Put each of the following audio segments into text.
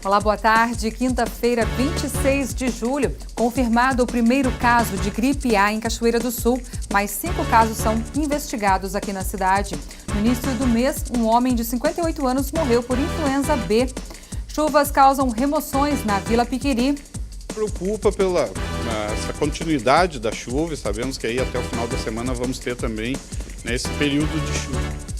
Olá, boa tarde. Quinta-feira, 26 de julho, confirmado o primeiro caso de gripe A em Cachoeira do Sul. Mais 5 casos são investigados aqui na cidade. No início do mês, um homem de 58 anos morreu por influenza B. Chuvas causam remoções na Vila Piquiri. Preocupa pela essa continuidade da chuva, e sabemos que aí até o final da semana vamos ter também esse período de chuva.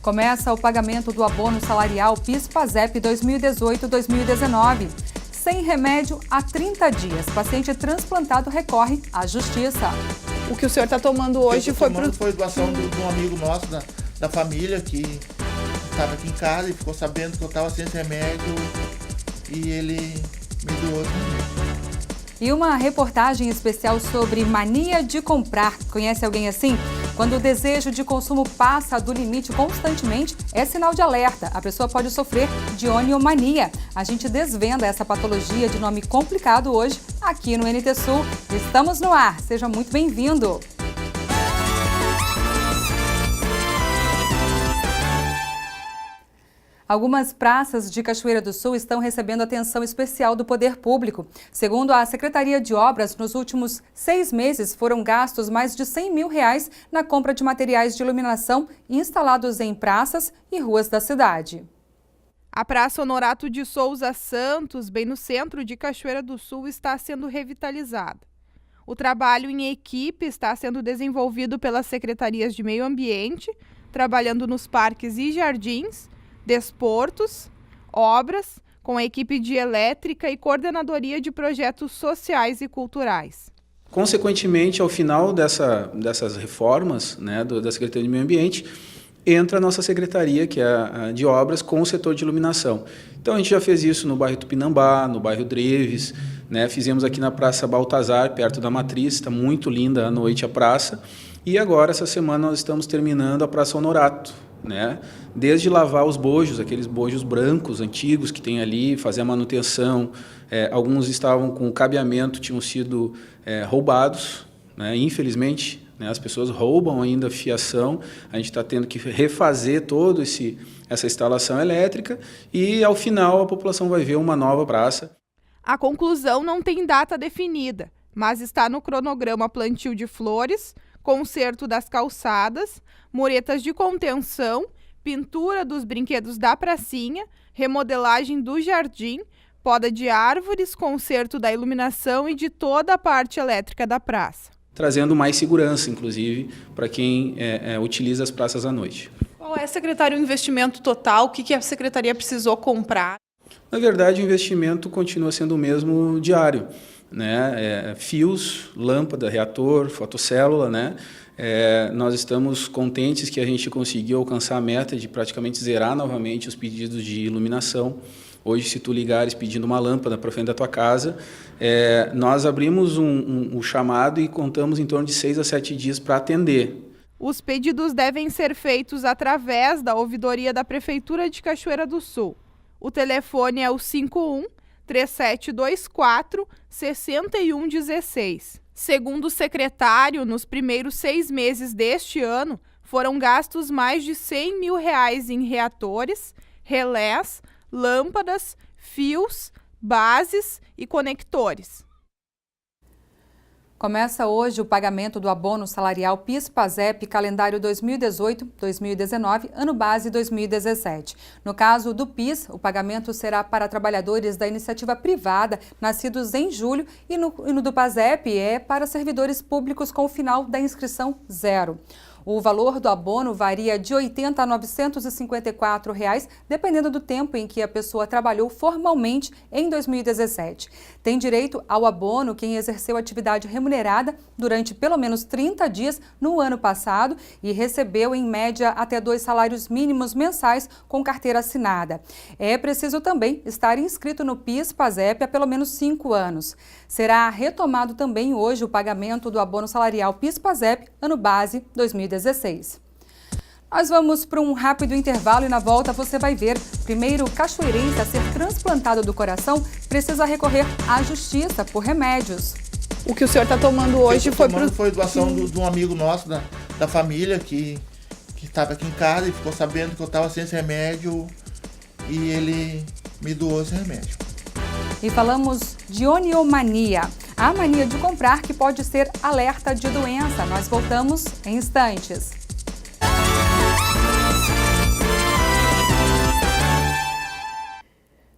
Começa o pagamento do abono salarial PIS/PASEP 2018-2019. Sem remédio há 30 dias. Paciente transplantado recorre à justiça. O que o senhor está tomando hoje foi doação de um amigo nosso da família que estava aqui em casa e ficou sabendo que eu estava sem remédio e ele me doou esse remédio. E uma reportagem especial sobre mania de comprar. Conhece alguém assim? Quando o desejo de consumo passa do limite constantemente, é sinal de alerta. A pessoa pode sofrer de oniomania. A gente desvenda essa patologia de nome complicado hoje aqui no NT Sul. Estamos no ar. Seja muito bem-vindo. Algumas praças de Cachoeira do Sul estão recebendo atenção especial do poder público. Segundo a Secretaria de Obras, nos últimos 6 meses foram gastos mais de R$100 mil na compra de materiais de iluminação instalados em praças e ruas da cidade. A Praça Honorato de Souza Santos, bem no centro de Cachoeira do Sul, está sendo revitalizada. O trabalho em equipe está sendo desenvolvido pelas secretarias de Meio Ambiente, trabalhando nos parques e jardins, desportos, obras, com a equipe de elétrica e coordenadoria de projetos sociais e culturais. Consequentemente, ao final dessas reformas, da Secretaria de Meio Ambiente, entra a nossa secretaria, que é a de obras, com o setor de iluminação. Então, a gente já fez isso no bairro Tupinambá, no bairro Dreves, fizemos aqui na Praça Baltazar, perto da Matriz, está muito linda à noite a praça. E agora, essa semana, nós estamos terminando a Praça Honorato, desde lavar os bojos, aqueles bojos brancos antigos que tem ali, fazer a manutenção. Alguns estavam com cabeamento, tinham sido roubados, infelizmente, as pessoas roubam ainda a fiação. A gente está tendo que refazer toda essa instalação elétrica e, ao final, a população vai ver uma nova praça. A conclusão não tem data definida, mas está no cronograma plantio de flores, conserto das calçadas, muretas de contenção, pintura dos brinquedos da pracinha, remodelagem do jardim, poda de árvores, conserto da iluminação e de toda a parte elétrica da praça. Trazendo mais segurança, inclusive, para quem utiliza as praças à noite. Qual é, secretário, o investimento total? O que a secretaria precisou comprar? Na verdade, o investimento continua sendo o mesmo diário. Fios, lâmpada, reator, fotocélula, nós estamos contentes que a gente conseguiu alcançar a meta de praticamente zerar novamente os pedidos de iluminação. Hoje, se tu ligares pedindo uma lâmpada para frente da tua casa, nós abrimos um chamado e contamos em torno de 6 a 7 dias para atender. Os pedidos devem ser feitos através da ouvidoria da Prefeitura de Cachoeira do Sul. O telefone é o 51-3724-6116. Segundo o secretário, nos primeiros 6 meses deste ano, foram gastos mais de R$100 mil em reatores, relés, lâmpadas, fios, bases e conectores. Começa hoje o pagamento do abono salarial PIS/PASEP calendário 2018-2019, ano base 2017. No caso do PIS, o pagamento será para trabalhadores da iniciativa privada nascidos em julho e no do PASEP é para servidores públicos com o final da inscrição 0. O valor do abono varia de R$ 80 a R$ 954, dependendo do tempo em que a pessoa trabalhou formalmente em 2017. Tem direito ao abono quem exerceu atividade remunerada durante pelo menos 30 dias no ano passado e recebeu, em média, até 2 salários mínimos mensais com carteira assinada. É preciso também estar inscrito no PIS/PASEP há pelo menos 5 anos. Será retomado também hoje o pagamento do abono salarial PIS/PASEP, ano base 2016. Nós vamos para um rápido intervalo e na volta você vai ver. Primeiro cachoeirense a ser transplantado do coração precisa recorrer à justiça por remédios. O que o senhor está tomando hoje foi doação de um amigo nosso da família que estava aqui em casa e ficou sabendo que eu estava sem esse remédio e ele me doou esse remédio. E falamos de oniomania, a mania de comprar que pode ser alerta de doença. Nós voltamos em instantes.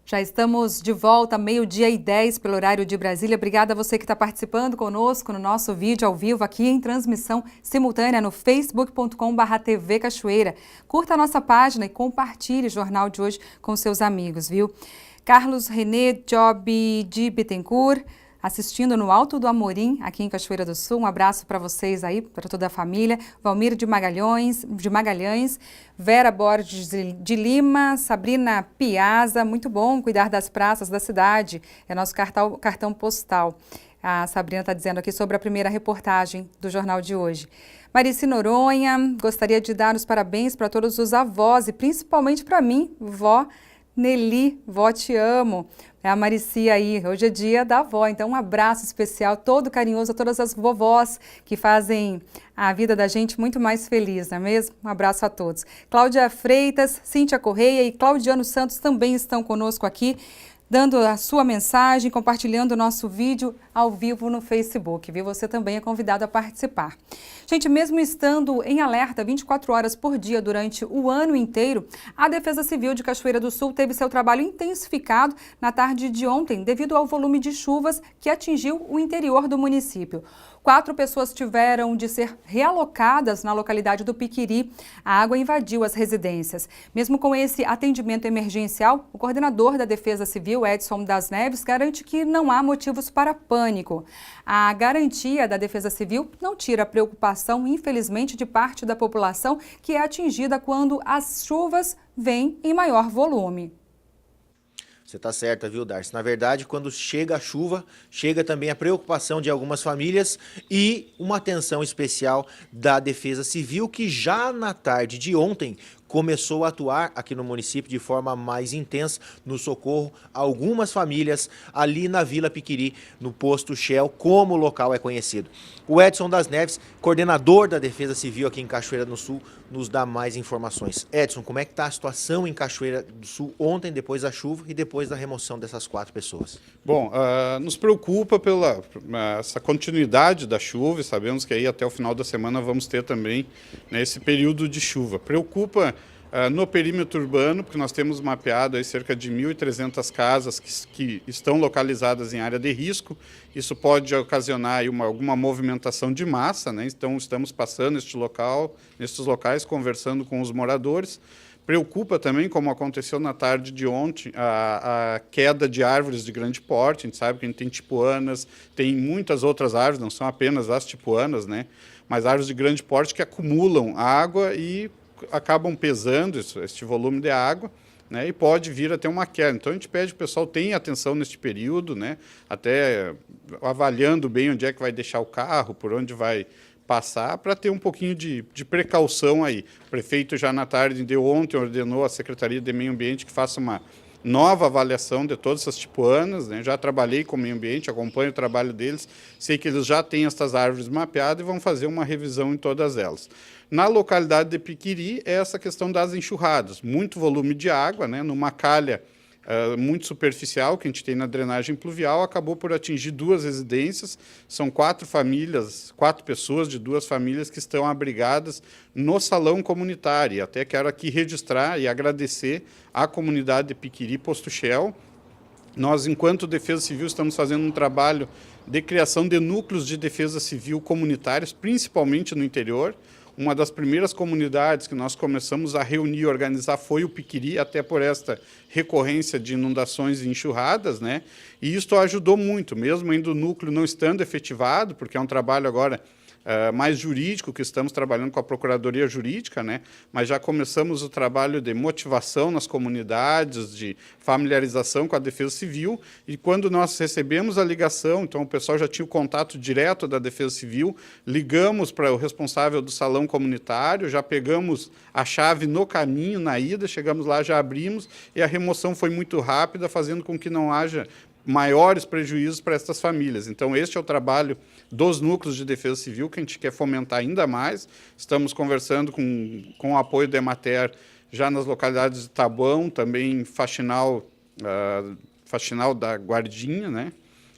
Já estamos de volta, 12h10 pelo horário de Brasília. Obrigada a você que está participando conosco no nosso vídeo ao vivo aqui em transmissão simultânea no facebook.com/TV Cachoeira. Curta a nossa página e compartilhe o jornal de hoje com seus amigos, viu? Carlos René Job de Bittencourt, assistindo no Alto do Amorim, aqui em Cachoeira do Sul. Um abraço para vocês aí, para toda a família. Valmir de Magalhães, Vera Borges de Lima, Sabrina Piazza. Muito bom cuidar das praças da cidade. É nosso cartão postal. A Sabrina está dizendo aqui sobre a primeira reportagem do jornal de hoje. Marici Noronha, gostaria de dar os parabéns para todos os avós e principalmente para mim, vó Nelly, vó, te amo. É a Marici aí, hoje é dia da avó, então um abraço especial, todo carinhoso a todas as vovós que fazem a vida da gente muito mais feliz, não é mesmo? Um abraço a todos. Cláudia Freitas, Cíntia Correia e Claudiano Santos também estão conosco aqui, dando a sua mensagem, compartilhando o nosso vídeo ao vivo no Facebook, viu? Você também é convidado a participar. Gente, mesmo estando em alerta 24 horas por dia durante o ano inteiro, a Defesa Civil de Cachoeira do Sul teve seu trabalho intensificado na tarde de ontem, devido ao volume de chuvas que atingiu o interior do município. 4 pessoas tiveram de ser realocadas na localidade do Piquiri. A água invadiu as residências. Mesmo com esse atendimento emergencial, o coordenador da Defesa Civil, Edson das Neves, garante que não há motivos para pânico. A garantia da Defesa Civil não tira a preocupação, infelizmente, de parte da população que é atingida quando as chuvas vêm em maior volume. Você está certa, viu, Darcy? Na verdade, quando chega a chuva, chega também a preocupação de algumas famílias e uma atenção especial da Defesa Civil, que já na tarde de ontem começou a atuar aqui no município de forma mais intensa no socorro a algumas famílias ali na Vila Piquiri, no posto Shell, como o local é conhecido. O Edson das Neves, coordenador da Defesa Civil aqui em Cachoeira do Sul, nos dá mais informações. Edson, como é que está a situação em Cachoeira do Sul ontem, depois da chuva e depois da remoção dessas 4 pessoas? Bom, nos preocupa pela essa continuidade da chuva, e sabemos que aí até o final da semana vamos ter também, né, esse período de chuva. Preocupa no perímetro urbano, porque nós temos mapeado aí cerca de 1.300 casas que estão localizadas em área de risco. Isso pode ocasionar aí alguma movimentação de massa, né? Então estamos passando nestes locais, conversando com os moradores. Preocupa também, como aconteceu na tarde de ontem, a queda de árvores de grande porte. A gente sabe que a gente tem tipuanas, tem muitas outras árvores, não são apenas as tipuanas, né? Mas árvores de grande porte que acumulam água e acabam pesando este volume de água, né, e pode vir a ter uma queda. Então a gente pede que o pessoal tenha atenção neste período, né, até avaliando bem onde é que vai deixar o carro, por onde vai passar, para ter um pouquinho de precaução aí. O prefeito já na tarde de ontem ordenou à Secretaria de Meio Ambiente que faça uma nova avaliação de todas essas tipuanas, né? Já trabalhei com o meio ambiente, acompanho o trabalho deles, sei que eles já têm essas árvores mapeadas e vão fazer uma revisão em todas elas. Na localidade de Piquiri, é essa questão das enxurradas, muito volume de água, né? Numa calha muito superficial que a gente tem na drenagem pluvial, acabou por atingir 2 residências, são 4 famílias, 4 pessoas de 2 famílias que estão abrigadas no salão comunitário. E até quero aqui registrar e agradecer à comunidade de Piquiri, Posto Shell. Nós, enquanto Defesa Civil, estamos fazendo um trabalho de criação de núcleos de defesa civil comunitários, principalmente no interior. Uma das primeiras comunidades que nós começamos a reunir e organizar foi o Piquiri, até por esta recorrência de inundações e enxurradas, né? E isso ajudou muito, mesmo ainda o núcleo não estando efetivado, porque é um trabalho agora mais jurídico, que estamos trabalhando com a Procuradoria Jurídica, né? Mas já começamos o trabalho de motivação nas comunidades, de familiarização com a Defesa Civil, e quando nós recebemos a ligação, então o pessoal já tinha o contato direto da Defesa Civil, ligamos para o responsável do salão comunitário, já pegamos a chave no caminho, na ida, chegamos lá, já abrimos, e a remoção foi muito rápida, fazendo com que não haja maiores prejuízos para essas famílias. Então, este é o trabalho dos núcleos de defesa civil que a gente quer fomentar ainda mais. Estamos conversando com o apoio da Emater já nas localidades de Taboão, também Faxinal faxinal da Guardinha, né?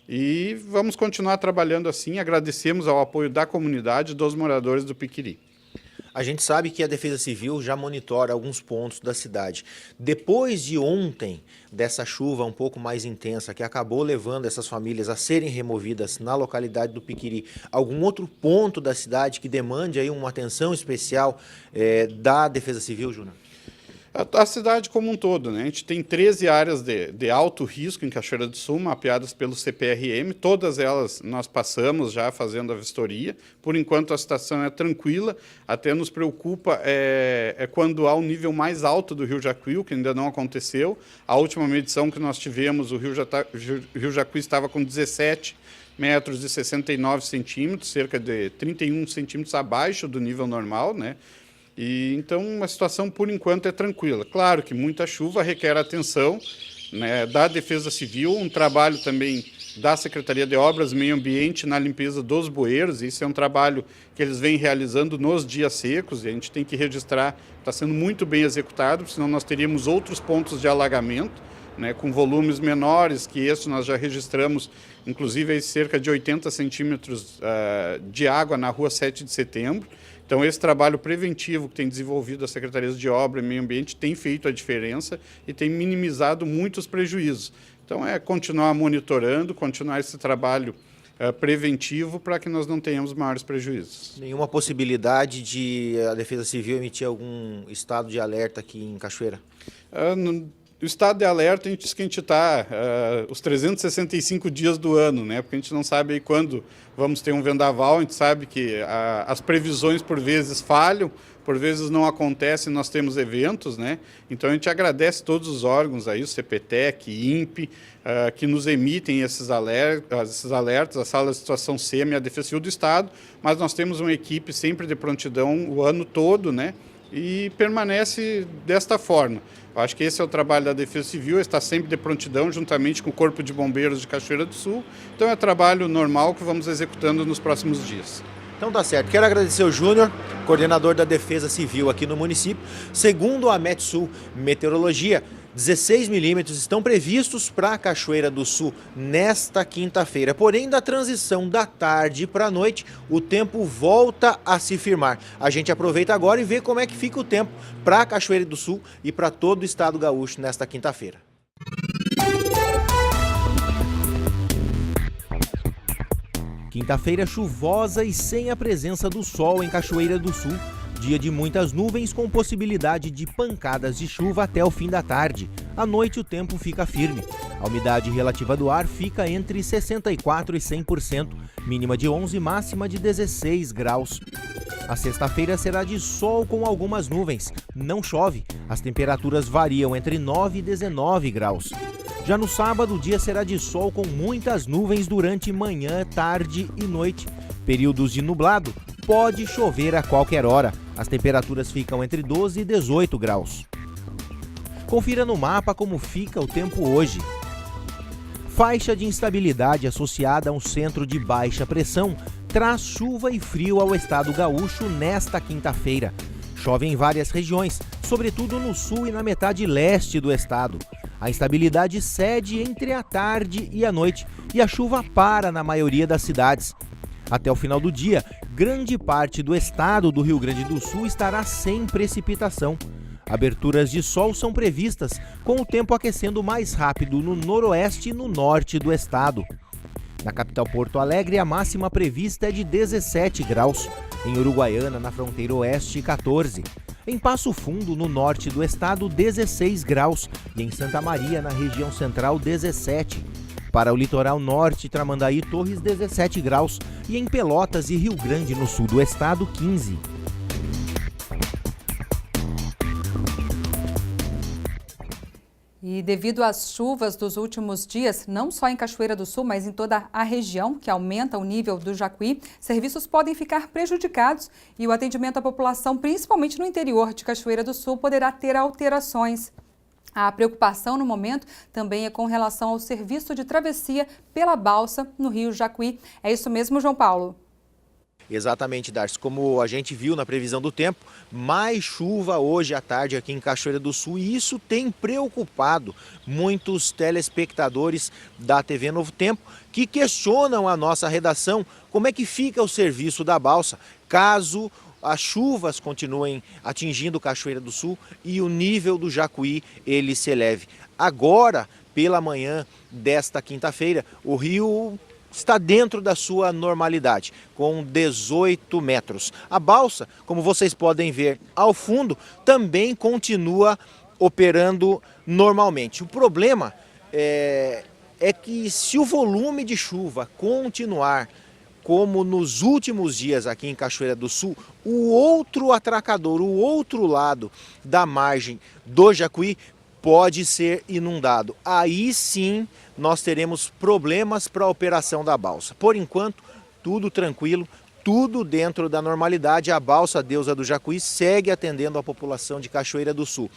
E vamos continuar trabalhando assim. Agradecemos ao apoio da comunidade e dos moradores do Piquiri. A gente sabe que a Defesa Civil já monitora alguns pontos da cidade. Depois de ontem, dessa chuva um pouco mais intensa, que acabou levando essas famílias a serem removidas na localidade do Piquiri, algum outro ponto da cidade que demande aí uma atenção especial da Defesa Civil, Júnior? A cidade como um todo, né? A gente tem 13 áreas de alto risco em Cachoeira do Sul, mapeadas pelo CPRM. Todas elas nós passamos já fazendo a vistoria. Por enquanto a situação é tranquila. Até nos preocupa quando há um nível mais alto do Rio Jacuí, o que ainda não aconteceu. A última medição que nós tivemos, o Rio Jacuí estava com 17 metros e 69 centímetros, cerca de 31 centímetros abaixo do nível normal, né? E, então, a situação, por enquanto, é tranquila. Claro que muita chuva requer atenção, né, da Defesa Civil, um trabalho também da Secretaria de Obras e Meio Ambiente na limpeza dos bueiros. Isso é um trabalho que eles vêm realizando nos dias secos e a gente tem que registrar, está sendo muito bem executado, senão nós teríamos outros pontos de alagamento, né, com volumes menores que esse nós já registramos, inclusive cerca de 80 centímetros de água na rua 7 de setembro. Então, esse trabalho preventivo que tem desenvolvido a Secretaria de Obra e Meio Ambiente tem feito a diferença e tem minimizado muitos prejuízos. Então, é continuar monitorando, continuar esse trabalho preventivo para que nós não tenhamos maiores prejuízos. Nenhuma possibilidade de a Defesa Civil emitir algum estado de alerta aqui em Cachoeira? O estado de alerta, a gente diz que a gente está os 365 dias do ano, né? Porque a gente não sabe aí quando vamos ter um vendaval, a gente sabe que as previsões por vezes falham, por vezes não acontecem, nós temos eventos, né? Então a gente agradece todos os órgãos aí, o CPTEC, INPE, que nos emitem esses alertas, a Sala de Situação SEMI, a Defesa Civil do Estado, mas nós temos uma equipe sempre de prontidão o ano todo, né? E permanece desta forma. Eu acho que esse é o trabalho da Defesa Civil, está sempre de prontidão, juntamente com o Corpo de Bombeiros de Cachoeira do Sul. Então é trabalho normal que vamos executando nos próximos dias. Então tá certo. Quero agradecer o Júnior, coordenador da Defesa Civil aqui no município. Segundo a Metsul Meteorologia, 16 milímetros estão previstos para a Cachoeira do Sul nesta quinta-feira. Porém, da transição da tarde para a noite, o tempo volta a se firmar. A gente aproveita agora e vê como é que fica o tempo para a Cachoeira do Sul e para todo o estado gaúcho nesta quinta-feira. Quinta-feira chuvosa e sem a presença do sol em Cachoeira do Sul. Dia de muitas nuvens com possibilidade de pancadas de chuva até o fim da tarde. À noite o tempo fica firme. A umidade relativa do ar fica entre 64% e 100%, mínima de 11, máxima de 16 graus. A sexta-feira será de sol com algumas nuvens. Não chove. As temperaturas variam entre 9 e 19 graus. Já no sábado, o dia será de sol com muitas nuvens durante manhã, tarde e noite. Períodos de nublado, pode chover a qualquer hora. As temperaturas ficam entre 12 e 18 graus. Confira no mapa como fica o tempo hoje. Faixa de instabilidade associada a um centro de baixa pressão traz chuva e frio ao estado gaúcho nesta quinta-feira. Chove em várias regiões, sobretudo no sul e na metade leste do estado. A instabilidade cede entre a tarde e a noite e a chuva para na maioria das cidades. Até o final do dia, grande parte do estado do Rio Grande do Sul estará sem precipitação. Aberturas de sol são previstas, com o tempo aquecendo mais rápido no noroeste e no norte do estado. Na capital Porto Alegre, a máxima prevista é de 17 graus. Em Uruguaiana, na fronteira oeste, 14. Em Passo Fundo, no norte do estado, 16 graus. E em Santa Maria, na região central, 17. Para o litoral norte, Tramandaí e Torres, 17 graus. E em Pelotas e Rio Grande, no sul do estado, 15. E devido às chuvas dos últimos dias, não só em Cachoeira do Sul, mas em toda a região, que aumenta o nível do Jacuí, serviços podem ficar prejudicados e o atendimento à população, principalmente no interior de Cachoeira do Sul, poderá ter alterações. A preocupação no momento também é com relação ao serviço de travessia pela balsa no Rio Jacuí. É isso mesmo, João Paulo? Exatamente, Darcy. Como a gente viu na previsão do tempo, mais chuva hoje à tarde aqui em Cachoeira do Sul, e isso tem preocupado muitos telespectadores da TV Novo Tempo que questionam a nossa redação como é que fica o serviço da balsa caso as chuvas continuem atingindo Cachoeira do Sul e o nível do Jacuí ele se eleve. Agora, pela manhã desta quinta-feira, o rio está dentro da sua normalidade, com 18 metros. A balsa, como vocês podem ver ao fundo, também continua operando normalmente. O problema é que se o volume de chuva continuar como nos últimos dias aqui em Cachoeira do Sul, o outro atracador, o outro lado da margem do Jacuí pode ser inundado. Aí sim nós teremos problemas para a operação da balsa. Por enquanto, tudo tranquilo, tudo dentro da normalidade. A balsa Deusa do Jacuí segue atendendo a população de Cachoeira do Sul.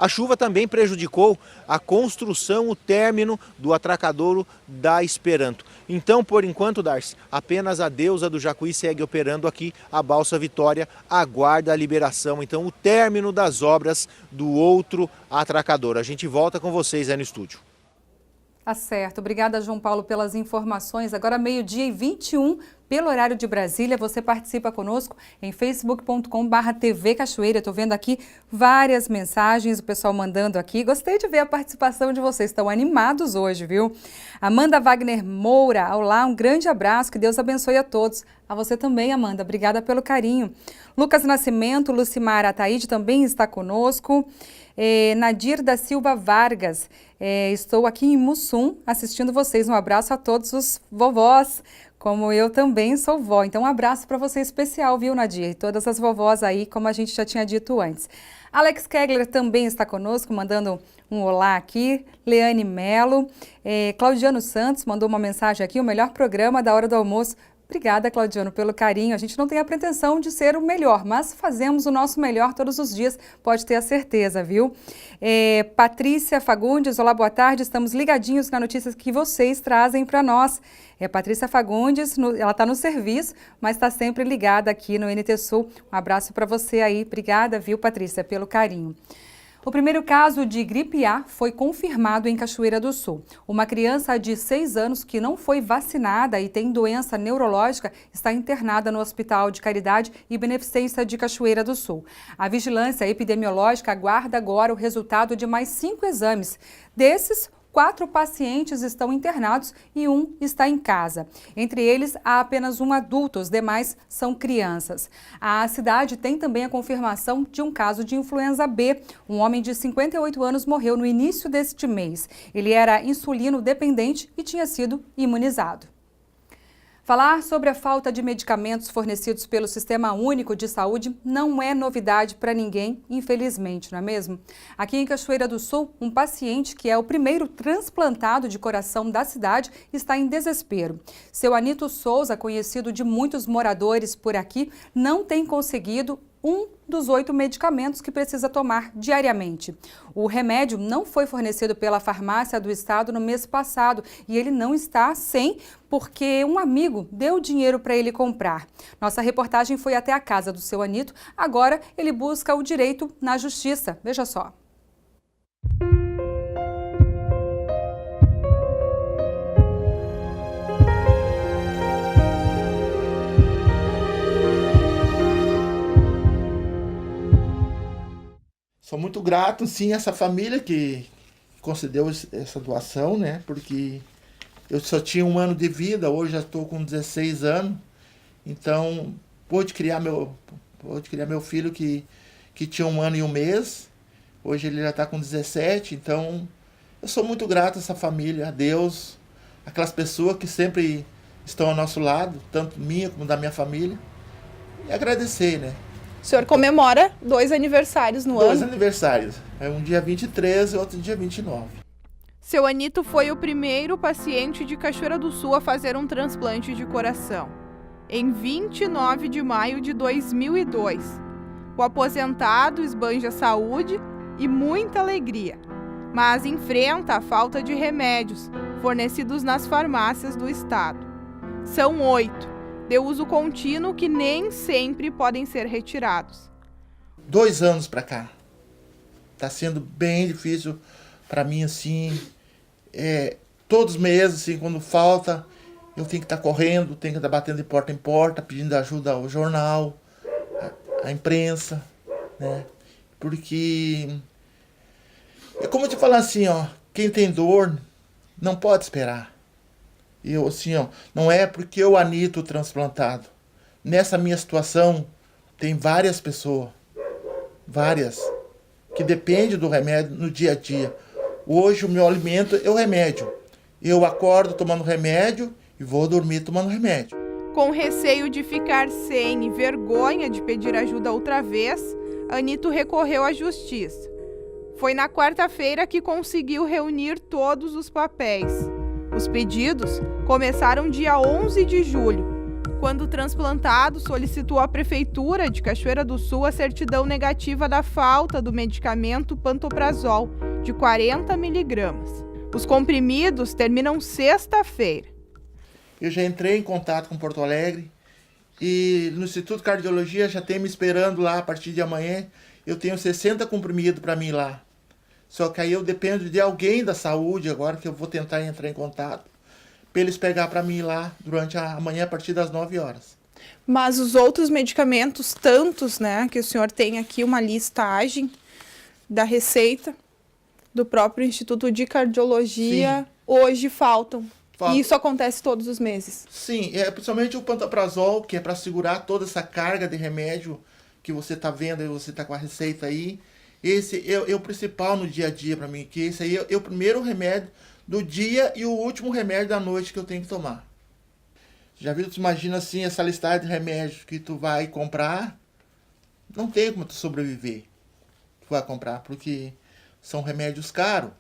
A chuva também prejudicou a construção, o término do atracadouro da Esperanto. Então, por enquanto, Darcy, apenas a Deusa do Jacuí segue operando aqui. A balsa Vitória aguarda a liberação, então, o término das obras do outro atracadouro. A gente volta com vocês aí no estúdio. Tá certo. Obrigada, João Paulo, pelas informações. Agora, 12h21, pelo horário de Brasília, você participa conosco em facebook.com/TV Cachoeira. Estou vendo aqui várias mensagens, o pessoal mandando aqui. Gostei de ver a participação de vocês, estão animados hoje, viu? Amanda Wagner Moura, olá, um grande abraço, que Deus abençoe a todos. A você também, Amanda, obrigada pelo carinho. Lucas Nascimento, Lucimar Ataíde também está conosco. Nadir da Silva Vargas, estou aqui em Mussum assistindo vocês. Um abraço a todos os vovós, como eu também sou vó. Então, um abraço para você especial, viu, Nadir? E todas as vovós aí, como a gente já tinha dito antes. Alex Kegler também está conosco, mandando um olá aqui. Leane Melo, Claudiano Santos mandou uma mensagem aqui, o melhor programa da hora do almoço. Obrigada, Claudiano, pelo carinho. A gente não tem a pretensão de ser o melhor, mas fazemos o nosso melhor todos os dias, pode ter a certeza, viu? Patrícia Fagundes, olá, boa tarde. Estamos ligadinhos nas notícias que vocês trazem para nós. Patrícia Fagundes, ela está no serviço, mas está sempre ligada aqui no NT Sul. Um abraço para você aí. Obrigada, viu, Patrícia, pelo carinho. O primeiro caso de gripe A foi confirmado em Cachoeira do Sul. Uma criança de 6 anos que não foi vacinada e tem doença neurológica está internada no Hospital de Caridade e Beneficência de Cachoeira do Sul. A vigilância epidemiológica aguarda agora o resultado de mais 5 exames. Desses, 4 pacientes estão internados e 1 está em casa. Entre eles, há apenas um adulto, os demais são crianças. A cidade tem também a confirmação de um caso de influenza B. Um homem de 58 anos morreu no início deste mês. Ele era insulino dependente e tinha sido imunizado. Falar sobre a falta de medicamentos fornecidos pelo Sistema Único de Saúde não é novidade para ninguém, infelizmente, não é mesmo? Aqui em Cachoeira do Sul, um paciente que é o primeiro transplantado de coração da cidade está em desespero. Seu Anito Souza, conhecido de muitos moradores por aqui, não tem conseguido um dos 8 medicamentos que precisa tomar diariamente. O remédio não foi fornecido pela farmácia do estado no mês passado e ele não está sem porque um amigo deu dinheiro para ele comprar. Nossa reportagem foi até a casa do seu Anito, agora ele busca o direito na justiça. Veja só. Sou muito grato, sim, a essa família que concedeu essa doação, né? Porque eu só tinha 1 ano de vida, hoje já estou com 16 anos. Então, pude criar meu filho que tinha 1 ano e 1 mês. Hoje ele já está com 17. Então, eu sou muito grato a essa família, a Deus, aquelas pessoas que sempre estão ao nosso lado, tanto minha como da minha família. E agradecer, né? O senhor comemora 2 aniversários no ano. 2 aniversários. É um dia 23 e outro dia 29. Seu Anito foi o primeiro paciente de Cachoeira do Sul a fazer um transplante de coração, em 29 de maio de 2002. O aposentado esbanja saúde e muita alegria, mas enfrenta a falta de remédios fornecidos nas farmácias do estado. São 8. de uso contínuo que nem sempre podem ser retirados. 2 anos para cá. Tá sendo bem difícil para mim, assim, todos os meses, assim, quando falta, eu tenho que estar correndo, tenho que estar batendo de porta em porta, pedindo ajuda ao jornal, à imprensa, né? Porque, é como eu te falar assim, ó, quem tem dor não pode esperar. Eu, assim, ó, não é porque eu anito o transplantado. Nessa minha situação, tem várias pessoas, que dependem do remédio no dia a dia. Hoje o meu alimento é o remédio. Eu acordo tomando remédio e vou dormir tomando remédio. Com receio de ficar sem e vergonha de pedir ajuda outra vez, Anito recorreu à justiça. Foi na quarta-feira que conseguiu reunir todos os papéis. Os pedidos começaram dia 11 de julho, quando o transplantado solicitou à Prefeitura de Cachoeira do Sul a certidão negativa da falta do medicamento pantoprazol, de 40 miligramas. Os comprimidos terminam sexta-feira. Eu já entrei em contato com Porto Alegre e no Instituto de Cardiologia já tem me esperando lá a partir de amanhã. Eu tenho 60 comprimidos para mim lá. Só que aí eu dependo de alguém da saúde agora que eu vou tentar entrar em contato para eles pegar para mim lá durante a manhã a partir das 9 horas. Mas os outros medicamentos, tantos, né, que o senhor tem aqui uma listagem da receita do próprio Instituto de Cardiologia, Sim. Hoje faltam. Falta. E isso acontece todos os meses. Sim, principalmente o pantoprazol, que é para segurar toda essa carga de remédio que você está vendo, e você está com a receita aí. Esse é o principal no dia a dia para mim, que esse aí é o primeiro remédio do dia e o último remédio da noite que eu tenho que tomar. Já viu, tu imagina assim, essa listagem de remédios que tu vai comprar, não tem como tu sobreviver. Tu vai comprar, porque são remédios caros.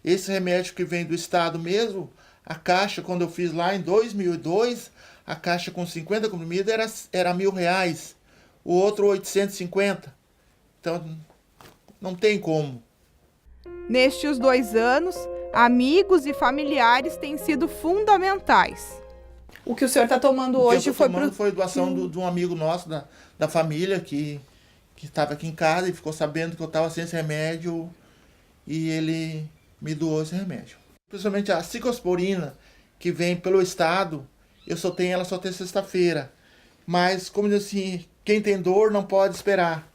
Esse remédio que vem do estado mesmo, a caixa, quando eu fiz lá em 2002, a caixa com 50 comprimidos era R$1.000, o outro 850. Então, não tem como. Nestes 2 anos, amigos e familiares têm sido fundamentais. O que o senhor está tomando hoje foi doação de um amigo nosso da família que estava aqui em casa e ficou sabendo que eu estava sem esse remédio e ele me doou esse remédio. Principalmente a ciclosporina, que vem pelo estado, eu só tenho ela só até sexta-feira. Mas, como diz assim, quem tem dor não pode esperar.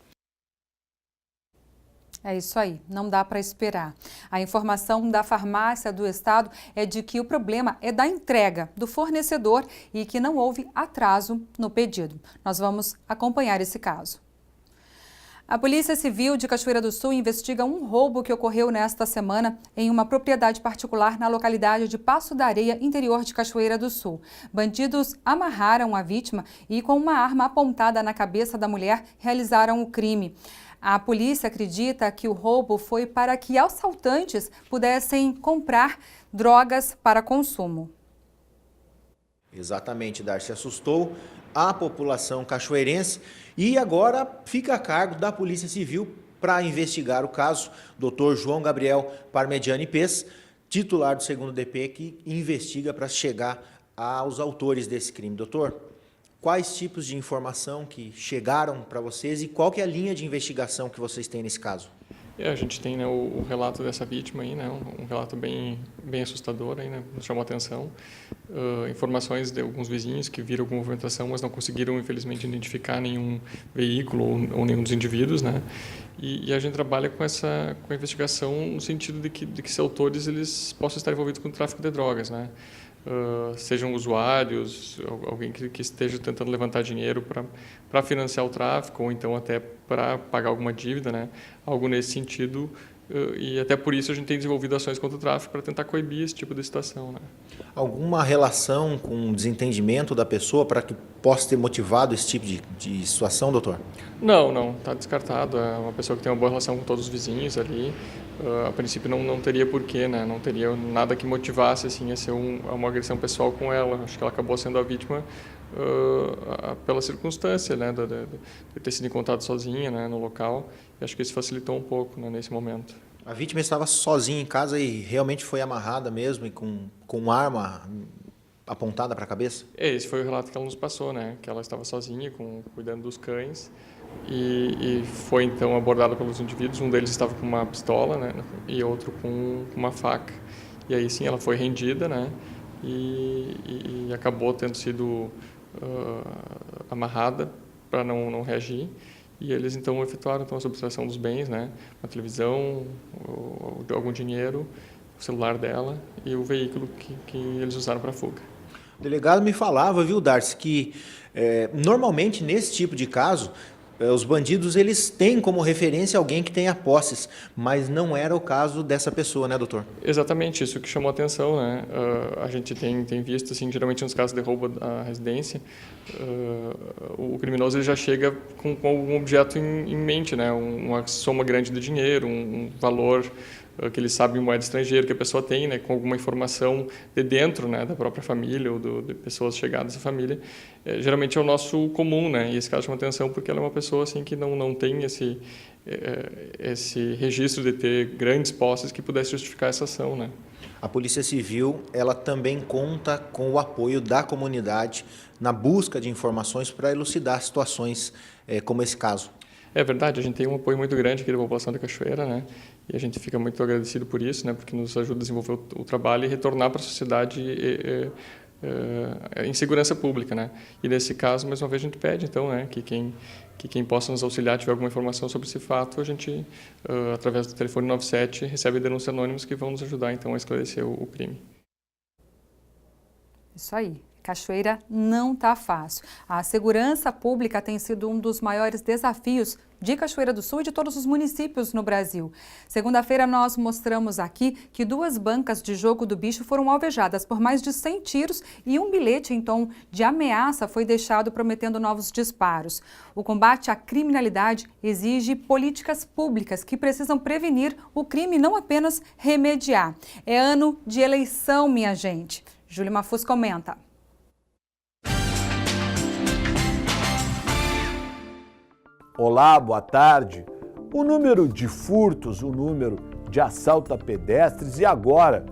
É isso aí, não dá para esperar. A informação da farmácia do estado é de que o problema é da entrega do fornecedor e que não houve atraso no pedido. Nós vamos acompanhar esse caso. A Polícia Civil de Cachoeira do Sul investiga um roubo que ocorreu nesta semana em uma propriedade particular na localidade de Passo da Areia, interior de Cachoeira do Sul. Bandidos amarraram a vítima e, com uma arma apontada na cabeça da mulher, realizaram o crime. A polícia acredita que o roubo foi para que assaltantes pudessem comprar drogas para consumo. Exatamente, Darcy, assustou a população cachoeirense e agora fica a cargo da Polícia Civil para investigar o caso. Dr. João Gabriel Parmegiani Pes, titular do 2º DP, que investiga para chegar aos autores desse crime. Doutor, quais tipos de informação que chegaram para vocês e qual que é a linha de investigação que vocês têm nesse caso? A gente tem, né, o relato dessa vítima aí, né, um relato bem assustador aí, né, nos chamou a atenção. Informações de alguns vizinhos que viram alguma movimentação, mas não conseguiram, infelizmente, identificar nenhum veículo ou nenhum dos indivíduos, né. E a gente trabalha com a investigação no sentido de que esses autores eles possam estar envolvidos com o tráfico de drogas, né. Sejam usuários, alguém que esteja tentando levantar dinheiro para financiar o tráfico ou então até para pagar alguma dívida, né? Algo nesse sentido, e até por isso a gente tem desenvolvido ações contra o tráfico para tentar coibir esse tipo de situação, né? Alguma relação com o desentendimento da pessoa para que possa ter motivado esse tipo de situação, doutor? Não, está descartado. É uma pessoa que tem uma boa relação com todos os vizinhos ali. A princípio não teria porquê, né? Não teria nada que motivasse assim, a ser uma agressão pessoal com ela. Acho que ela acabou sendo a vítima pela circunstância, né? De ter sido encontrada sozinha, né? No local. E acho que isso facilitou um pouco, né? Nesse momento. A vítima estava sozinha em casa e realmente foi amarrada mesmo e com arma apontada para a cabeça? Esse foi o relato que ela nos passou, né? Que ela estava sozinha, cuidando dos cães, e foi então abordada pelos indivíduos. Um deles estava com uma pistola, né? E outro com uma faca. E aí sim ela foi rendida, né? E acabou tendo sido amarrada para não reagir. E eles então efetuaram a subtração dos bens, né? Uma televisão, algum dinheiro, o celular dela e o veículo que eles usaram para a fuga. O delegado me falava, viu, Darcy, que normalmente nesse tipo de caso, os bandidos eles têm como referência alguém que tenha posses, mas não era o caso dessa pessoa, né, doutor? Exatamente, isso que chamou a atenção, né? A gente tem visto, assim, geralmente nos casos de roubo da residência, o criminoso ele já chega com algum objeto em mente, né? Uma soma grande de dinheiro, um valor que ele sabe em moeda estrangeira que a pessoa tem, né, com alguma informação de dentro, né, da própria família ou de pessoas chegadas à família. Geralmente é o nosso comum, né, e esse caso chama atenção porque ela é uma pessoa assim que não tem esse registro de ter grandes posses que pudesse justificar essa ação, né. A Polícia Civil, ela também conta com o apoio da comunidade na busca de informações para elucidar situações como esse caso. É verdade, a gente tem um apoio muito grande aqui da população da Cachoeira, né? E a gente fica muito agradecido por isso, né? Porque nos ajuda a desenvolver o trabalho e retornar para a sociedade em segurança pública, né? E nesse caso, mais uma vez, a gente pede, então, né? Que quem possa nos auxiliar, tiver alguma informação sobre esse fato, a gente, através do telefone 97, recebe denúncias anônimas que vão nos ajudar, então, a esclarecer o crime. Isso aí. Cachoeira não está fácil. A segurança pública tem sido um dos maiores desafios de Cachoeira do Sul e de todos os municípios no Brasil. Segunda-feira nós mostramos aqui que 2 bancas de jogo do bicho foram alvejadas por mais de 100 tiros e um bilhete em tom de ameaça foi deixado prometendo novos disparos. O combate à criminalidade exige políticas públicas que precisam prevenir o crime, não apenas remediar. É ano de eleição, minha gente. Júlia Mafuz comenta. Olá, boa tarde. O número de furtos, o número de assalto a pedestres e agora,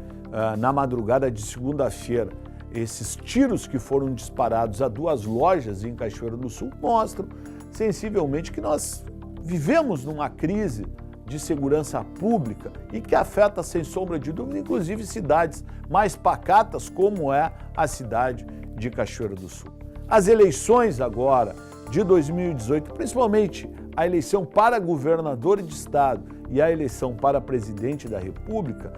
na madrugada de segunda-feira, esses tiros que foram disparados a 2 lojas em Cachoeira do Sul mostram sensivelmente que nós vivemos numa crise de segurança pública e que afeta, sem sombra de dúvida, inclusive cidades mais pacatas, como é a cidade de Cachoeira do Sul. As eleições agora de 2018, principalmente a eleição para governador de estado e a eleição para presidente da República,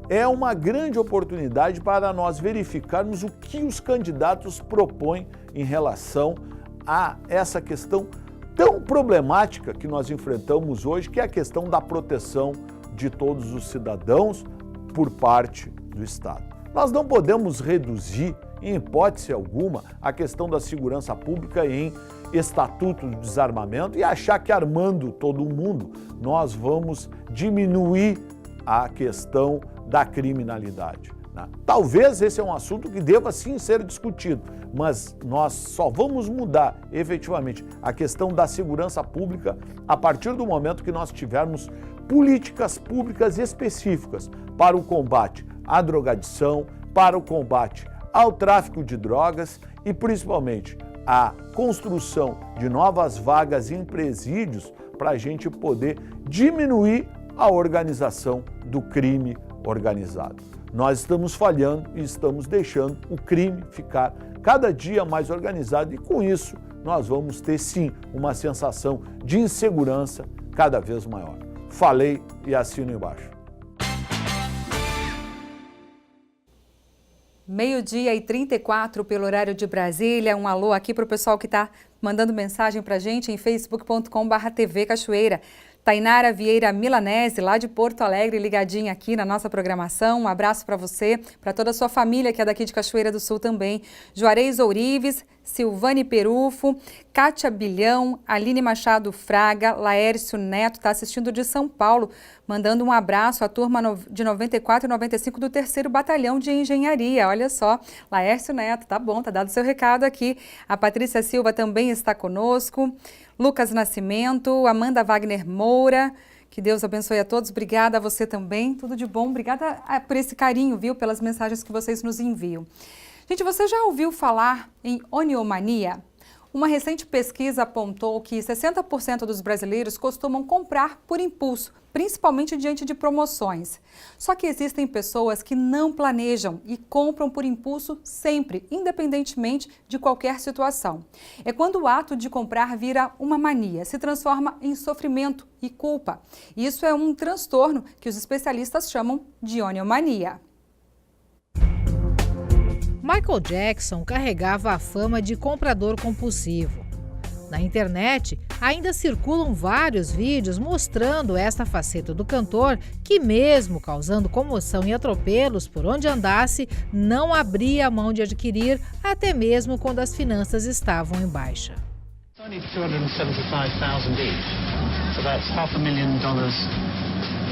é uma grande oportunidade para nós verificarmos o que os candidatos propõem em relação a essa questão tão problemática que nós enfrentamos hoje, que é a questão da proteção de todos os cidadãos por parte do Estado. Nós não podemos reduzir, em hipótese alguma, a questão da segurança pública em estatuto de desarmamento e achar que armando todo mundo nós vamos diminuir a questão da criminalidade. Talvez esse é um assunto que deva sim ser discutido, mas nós só vamos mudar efetivamente a questão da segurança pública a partir do momento que nós tivermos políticas públicas específicas para o combate à drogadição, para o combate ao tráfico de drogas e principalmente a construção de novas vagas em presídios para a gente poder diminuir a organização do crime organizado. Nós estamos falhando e estamos deixando o crime ficar cada dia mais organizado e com isso nós vamos ter sim uma sensação de insegurança cada vez maior. Falei e assino embaixo. 12h34 pelo horário de Brasília. Um alô aqui para o pessoal que está mandando mensagem para a gente em facebook.com/TV Cachoeira. Tainara Vieira Milanese, lá de Porto Alegre, ligadinha aqui na nossa programação. Um abraço para você, para toda a sua família que é daqui de Cachoeira do Sul também. Juarez Ourives, Silvane Perufo, Kátia Bilhão, Aline Machado Fraga, Laércio Neto, está assistindo de São Paulo, mandando um abraço à turma de 94 e 95 do 3º Batalhão de Engenharia. Olha só, Laércio Neto, tá bom, tá dado o seu recado aqui. A Patrícia Silva também está conosco. Lucas Nascimento, Amanda Wagner Moura, que Deus abençoe a todos. Obrigada a você também, tudo de bom. Obrigada por esse carinho, viu, pelas mensagens que vocês nos enviam. Gente, você já ouviu falar em oniomania? Uma recente pesquisa apontou que 60% dos brasileiros costumam comprar por impulso, principalmente diante de promoções. Só que existem pessoas que não planejam e compram por impulso sempre, independentemente de qualquer situação. É quando o ato de comprar vira uma mania, se transforma em sofrimento e culpa. Isso é um transtorno que os especialistas chamam de oniomania. Michael Jackson carregava a fama de comprador compulsivo. Na internet, ainda circulam vários vídeos mostrando esta faceta do cantor que, mesmo causando comoção e atropelos por onde andasse, não abria a mão de adquirir, até mesmo quando as finanças estavam em baixa. Only $275,000 each, so that's $500,000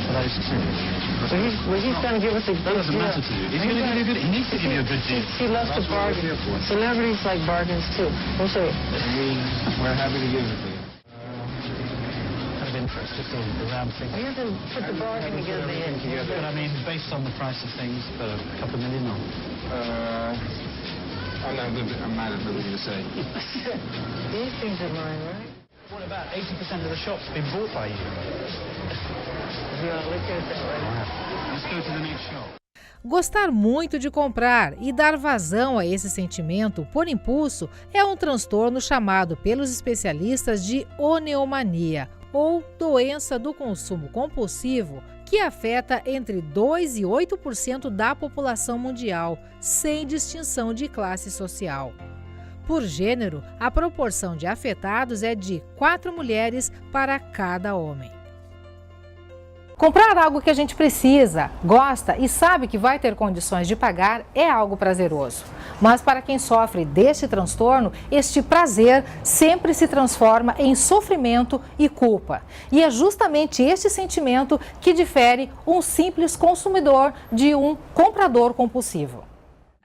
for those two. Well, he's going to give us a good deal. That doesn't matter to you. He's going to give you a good. He needs to give you a good deal. He loves to bargain. Celebrities like bargains too. We'll show you. We're happy to give it to you. Kind of interest, just the round figure. You have to put the bargain together. But I mean, based on the price of things, for a couple of million or? I'm not at liberty to say. These things are mine, right? What about 80% of the shops been bought by you? Yeah, look at that, right? Let's go to the next shop. Gostar muito de comprar e dar vazão a esse sentimento por impulso é um transtorno chamado pelos especialistas de oniomania, ou doença do consumo compulsivo, que afeta entre 2% e 8% da população mundial, sem distinção de classe social. Por gênero, a proporção de afetados é de 4 mulheres para cada homem. Comprar algo que a gente precisa, gosta e sabe que vai ter condições de pagar é algo prazeroso. Mas para quem sofre deste transtorno, este prazer sempre se transforma em sofrimento e culpa. E é justamente este sentimento que difere um simples consumidor de um comprador compulsivo.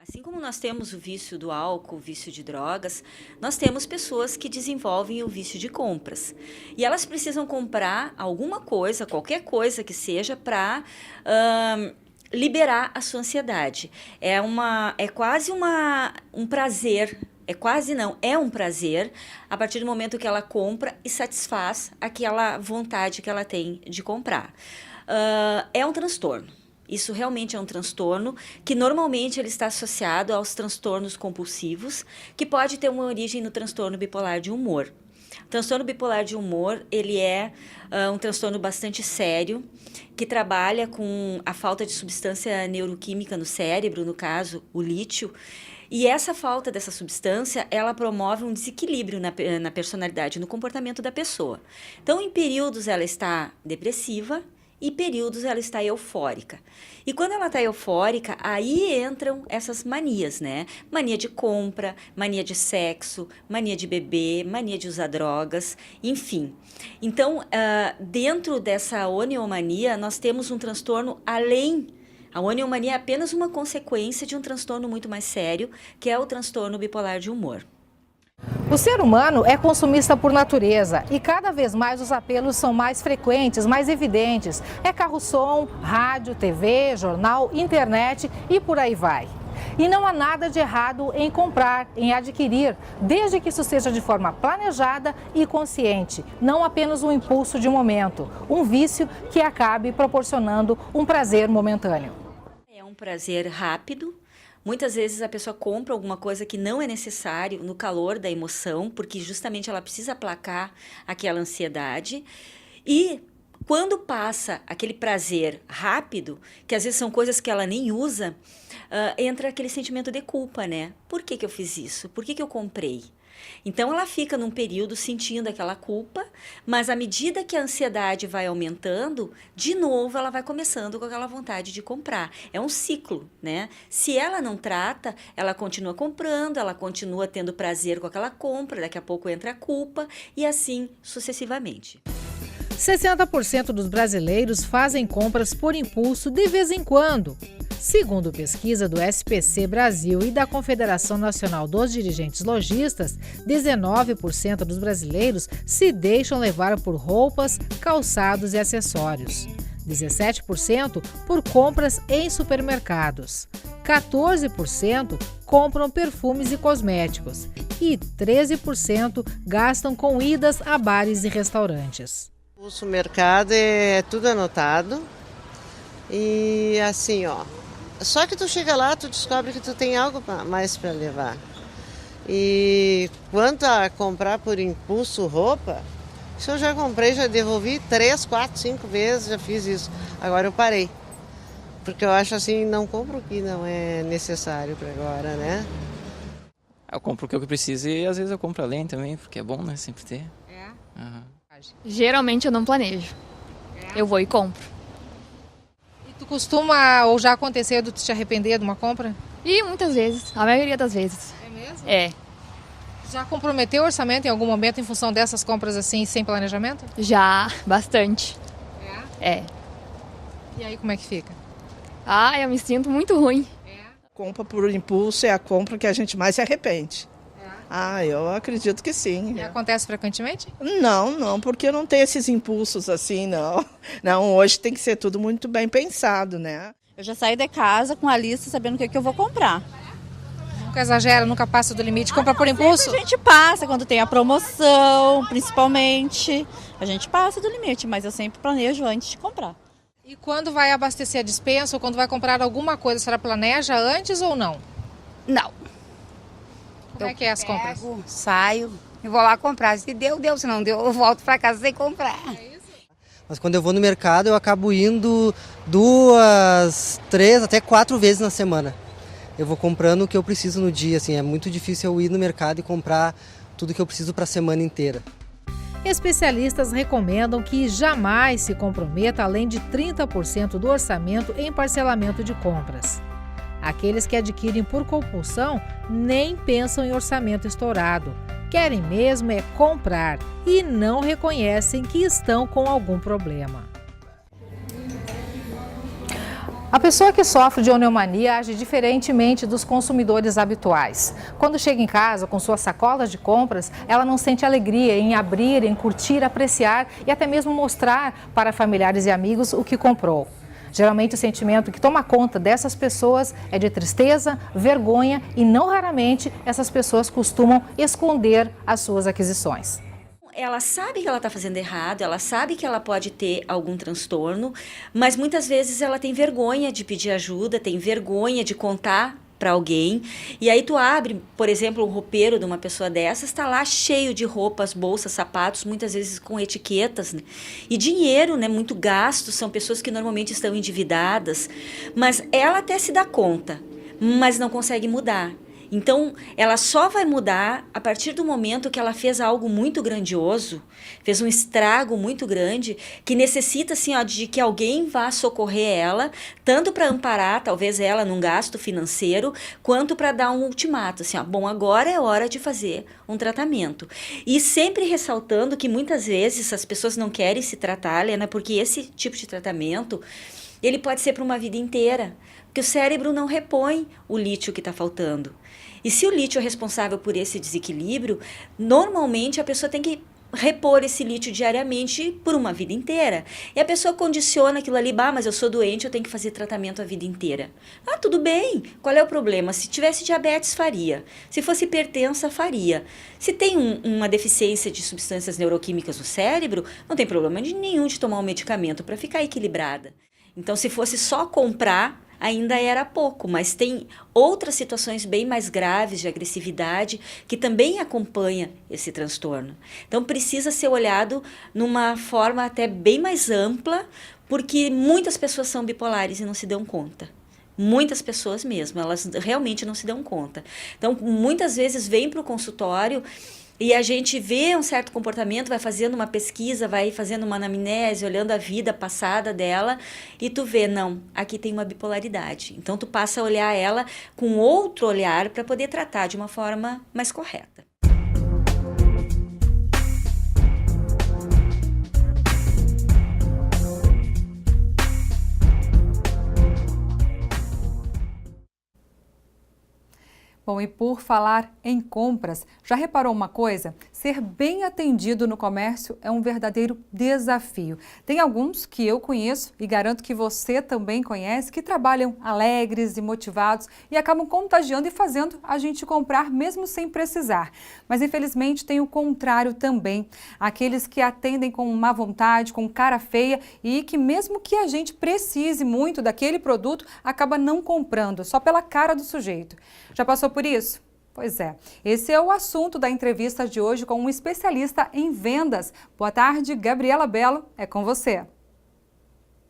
Assim como nós temos o vício do álcool, o vício de drogas, nós temos pessoas que desenvolvem o vício de compras. E elas precisam comprar alguma coisa, qualquer coisa que seja, para liberar a sua ansiedade. É quase um prazer, é um prazer a partir do momento que ela compra e satisfaz aquela vontade que ela tem de comprar. É um transtorno. Isso realmente é um transtorno que normalmente ele está associado aos transtornos compulsivos, que pode ter uma origem no transtorno bipolar de humor. O transtorno bipolar de humor, ele é um transtorno bastante sério, que trabalha com a falta de substância neuroquímica no cérebro, no caso, o lítio. E essa falta dessa substância, ela promove um desequilíbrio na personalidade, no comportamento da pessoa. Então, em períodos ela está depressiva, e períodos ela está eufórica. E quando ela está eufórica, aí entram essas manias, né? Mania de compra, mania de sexo, mania de beber, mania de usar drogas, enfim. Então, dentro dessa oniomania, nós temos um transtorno além. A oniomania é apenas uma consequência de um transtorno muito mais sério, que é o transtorno bipolar de humor. O ser humano é consumista por natureza e cada vez mais os apelos são mais frequentes, mais evidentes. É carro-som, rádio, TV, jornal, internet e por aí vai. E não há nada de errado em comprar, em adquirir, desde que isso seja de forma planejada e consciente, não apenas um impulso de momento, um vício que acabe proporcionando um prazer momentâneo. É um prazer rápido. Muitas vezes a pessoa compra alguma coisa que não é necessário no calor da emoção, porque justamente ela precisa aplacar aquela ansiedade. E quando passa aquele prazer rápido, que às vezes são coisas que ela nem usa, entra aquele sentimento de culpa, né? Por que eu fiz isso? Por que eu comprei? Então, ela fica num período sentindo aquela culpa, mas à medida que a ansiedade vai aumentando, de novo ela vai começando com aquela vontade de comprar. É um ciclo, né? Se ela não trata, ela continua comprando, ela continua tendo prazer com aquela compra, daqui a pouco entra a culpa e assim sucessivamente. 60% dos brasileiros fazem compras por impulso de vez em quando. Segundo pesquisa do SPC Brasil e da Confederação Nacional dos Dirigentes Lojistas, 19% dos brasileiros se deixam levar por roupas, calçados e acessórios. 17% por compras em supermercados. 14% compram perfumes e cosméticos. E 13% gastam com idas a bares e restaurantes. O supermercado é tudo anotado. E assim, ó, só que tu chega lá, tu descobre que tu tem algo mais para levar. E quanto a comprar por impulso roupa, isso eu já comprei, já devolvi 3, 4, 5 vezes, já fiz isso. Agora eu parei, porque eu acho assim, não compro o que não é necessário para agora, né? Eu compro o que eu preciso e às vezes eu compro além também, porque é bom, né, sempre ter. É? Uhum. Geralmente eu não planejo, eu vou e compro. Tu costuma, ou já aconteceu de tu te arrepender de uma compra? E muitas vezes, a maioria das vezes. É mesmo? É. Já comprometeu o orçamento em algum momento em função dessas compras assim, sem planejamento? Já, bastante. É? É. E aí como é que fica? Ah, eu me sinto muito ruim. Compra por impulso é a compra que a gente mais se arrepende. Eu acredito que sim. E acontece frequentemente? Não, porque eu não tenho esses impulsos assim, não. Não, hoje tem que ser tudo muito bem pensado, né? Eu já saí de casa com a lista sabendo o que eu vou comprar. Nunca exagera, nunca passa do limite, compra por impulso? A gente passa quando tem a promoção, principalmente. A gente passa do limite, mas eu sempre planejo antes de comprar. E quando vai abastecer a despensa ou quando vai comprar alguma coisa, a senhora planeja antes ou não? Não. Como é que é as compras? Saio e vou lá comprar. Se deu, se não deu, eu volto para casa sem comprar. Mas quando eu vou no mercado, eu acabo indo 2, 3, até 4 vezes na semana. Eu vou comprando o que eu preciso no dia, assim, é muito difícil eu ir no mercado e comprar tudo que eu preciso para a semana inteira. Especialistas recomendam que jamais se comprometa além de 30% do orçamento em parcelamento de compras. Aqueles que adquirem por compulsão nem pensam em orçamento estourado. Querem mesmo é comprar e não reconhecem que estão com algum problema. A pessoa que sofre de oneomania age diferentemente dos consumidores habituais. Quando chega em casa com suas sacolas de compras, ela não sente alegria em abrir, em curtir, apreciar e até mesmo mostrar para familiares e amigos o que comprou. Geralmente o sentimento que toma conta dessas pessoas é de tristeza, vergonha e não raramente essas pessoas costumam esconder as suas aquisições. Ela sabe que ela está fazendo errado, ela sabe que ela pode ter algum transtorno, mas muitas vezes ela tem vergonha de pedir ajuda, tem vergonha de contar para alguém. E aí tu abre, por exemplo, o roupeiro de uma pessoa dessas, está lá cheio de roupas, bolsas, sapatos, muitas vezes com etiquetas, né? E dinheiro, né? Muito gasto, são pessoas que normalmente estão endividadas, mas ela até se dá conta, mas não consegue mudar. Então, ela só vai mudar a partir do momento que ela fez algo muito grandioso, fez um estrago muito grande, que necessita assim, ó, de que alguém vá socorrer ela, tanto para amparar, talvez ela num gasto financeiro, quanto para dar um ultimato, assim, ó, bom, agora é hora de fazer um tratamento. E sempre ressaltando que muitas vezes as pessoas não querem se tratar, Helena, porque esse tipo de tratamento, ele pode ser para uma vida inteira, porque o cérebro não repõe o lítio que está faltando. E se o lítio é responsável por esse desequilíbrio, normalmente a pessoa tem que repor esse lítio diariamente por uma vida inteira. E a pessoa condiciona aquilo ali, mas eu sou doente, eu tenho que fazer tratamento a vida inteira. Ah, tudo bem, qual é o problema? Se tivesse diabetes, faria. Se fosse hipertensa, faria. Se tem uma deficiência de substâncias neuroquímicas no cérebro, não tem problema nenhum de tomar um medicamento para ficar equilibrada. Então, se fosse só comprar, ainda era pouco, mas tem outras situações bem mais graves de agressividade que também acompanha esse transtorno. Então precisa ser olhado numa forma até bem mais ampla, porque muitas pessoas são bipolares e não se dão conta. Muitas pessoas mesmo, elas realmente não se dão conta. Então muitas vezes vêm para o consultório e a gente vê um certo comportamento, vai fazendo uma pesquisa, vai fazendo uma anamnese, olhando a vida passada dela, e tu vê, não, aqui tem uma bipolaridade. Então tu passa a olhar ela com outro olhar para poder tratar de uma forma mais correta. Bom, e por falar em compras, já reparou uma coisa? Ser bem atendido no comércio é um verdadeiro desafio. Tem alguns que eu conheço e garanto que você também conhece, que trabalham alegres e motivados e acabam contagiando e fazendo a gente comprar mesmo sem precisar. Mas infelizmente tem o contrário também. Aqueles que atendem com má vontade, com cara feia e que mesmo que a gente precise muito daquele produto, acaba não comprando, só pela cara do sujeito. Já passou por isso? Pois é, esse é o assunto da entrevista de hoje com um especialista em vendas. Boa tarde, Gabriela Belo, é com você.